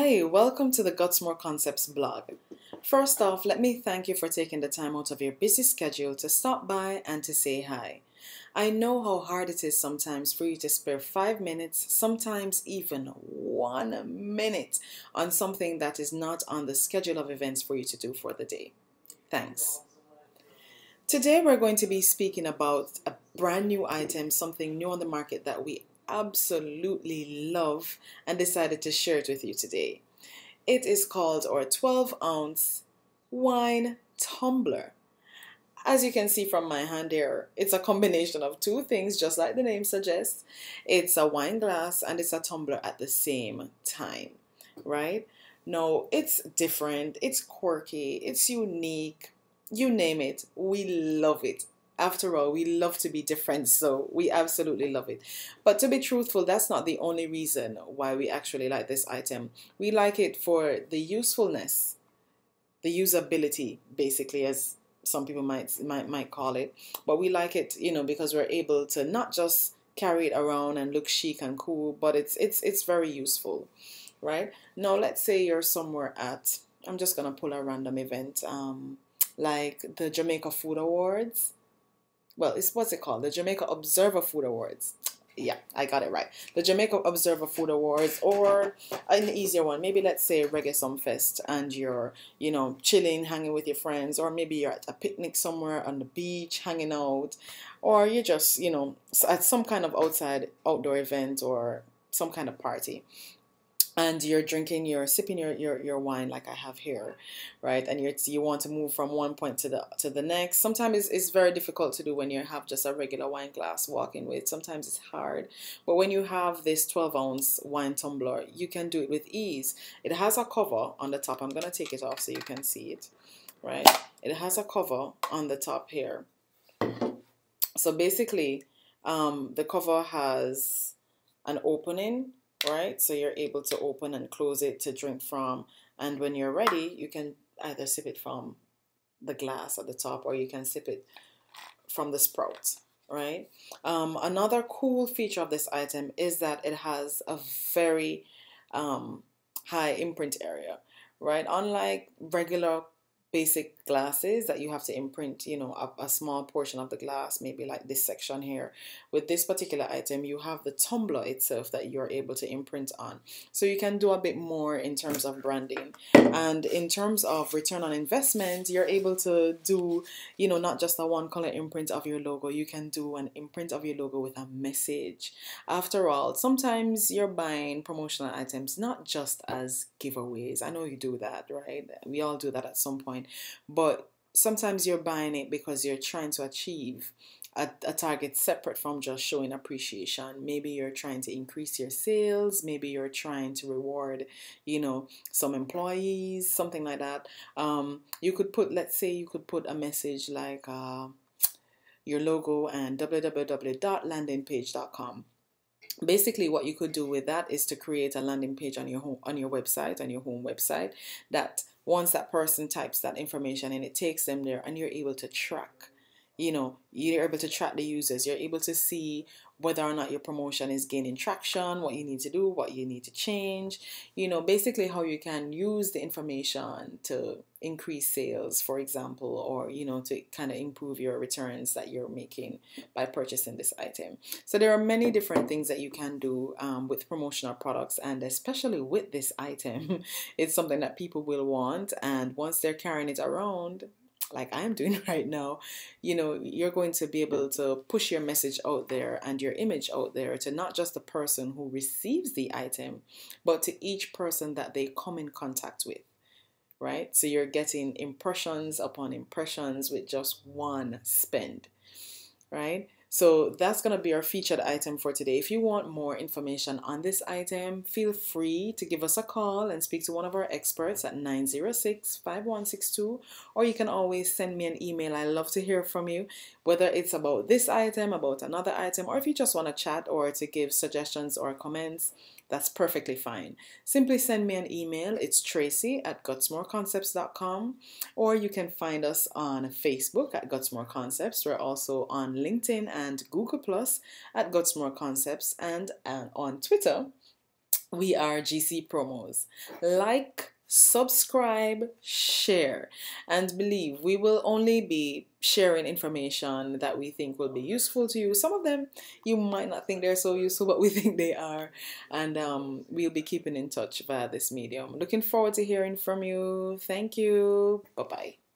Hi, welcome to the Gutzmore Concepts blog. First off, let me thank you for taking the time out of your busy schedule to stop by and to say hi. I know how hard it is sometimes for you to spare 5 minutes, sometimes even 1 minute, on something that is not on the schedule of events for you to do for the day. Thanks. Today we're going to be speaking about a brand new item, something new on the market that we absolutely love and decided to share it with you today. It is called our 12-ounce wine tumbler. As you can see from my hand here, it's a combination of two things, just like the name suggests. It's a wine glass and it's a tumbler at the same time, right? Now, it's different, it's quirky, it's unique, you name it, we love it. After all, we love to be different, so we absolutely love it. But to be truthful, that's not the only reason why we actually like this item. We like it for the usefulness, the usability, basically, as some people might call it. But we like it, because we're able to not just carry it around and look chic and cool, but it's very useful, right? Now, let's say you're somewhere at, I'm just gonna pull a random event, like the Jamaica Food Awards. Well, it's what's it called? The Jamaica Observer Food Awards. Yeah, I got it right. The Jamaica Observer Food Awards, or an easier one, maybe let's say Reggae Some Fest, and you're, chilling, hanging with your friends, or maybe you're at a picnic somewhere on the beach, hanging out, or you're just, at some kind of outdoor event or some kind of party. And you're sipping your wine like I have here, right? And you want to move from one point to the next. Sometimes it's very difficult to do when you have just a regular wine glass walking with. Sometimes it's hard. But when you have this 12-ounce wine tumbler, you can do it with ease. It has a cover on the top. I'm going to take it off so you can see it, right? It has a cover on the top here. So basically, the cover has an opening, right? So you're able to open and close it to drink from. And when you're ready, you can either sip it from the glass at the top, or you can sip it from the spout, right? Another cool feature of this item is that it has a very high imprint area, right? Unlike regular basic glasses that you have to imprint, a small portion of the glass, maybe like this section here. With this particular item, you have the tumbler itself that you're able to imprint on. So you can do a bit more in terms of branding. And in terms of return on investment, you're able to do, not just a one color imprint of your logo. You can do an imprint of your logo with a message. After all, sometimes you're buying promotional items not just as giveaways. I know you do that, right? We all do that at some point. But sometimes you're buying it because you're trying to achieve a target separate from just showing appreciation. Maybe you're trying to increase your sales. Maybe you're trying to reward, some employees, something like that. You could put, let's say you could put a message like your logo and www.landingpage.com. Basically, what you could do with that is to create a landing page on your home website, that once that person types that information in, it takes them there, and you're able to track. You're able to track the users. You're able to see whether or not your promotion is gaining traction, what you need to do, what you need to change. Basically how you can use the information to increase sales, for example, or, to kind of improve your returns that you're making by purchasing this item. So there are many different things that you can do with promotional products, and especially with this item, it's something that people will want. And once they're carrying it around, like I'm doing right now, you're going to be able to push your message out there and your image out there to not just the person who receives the item, but to each person that they come in contact with, right? So you're getting impressions upon impressions with just one spend, right? So that's going to be our featured item for today. If you want more information on this item, feel free to give us a call and speak to one of our experts at 906-5162, or you can always send me an email. I love to hear from you, whether it's about this item, about another item, or if you just want to chat or to give suggestions or comments. That's perfectly fine. Simply send me an email. It's tracy@gutzmoreconcepts.com, or you can find us on Facebook at Gutzmore Concepts. We're also on LinkedIn and Google Plus at Gutzmore Concepts, and on Twitter we are GC Promos. Like, subscribe, share, and believe we will only be sharing information that we think will be useful to you. Some of them you might not think they're so useful, but we think they are, and we'll be keeping in touch via this medium. Looking forward to hearing from you. Thank you. Bye bye.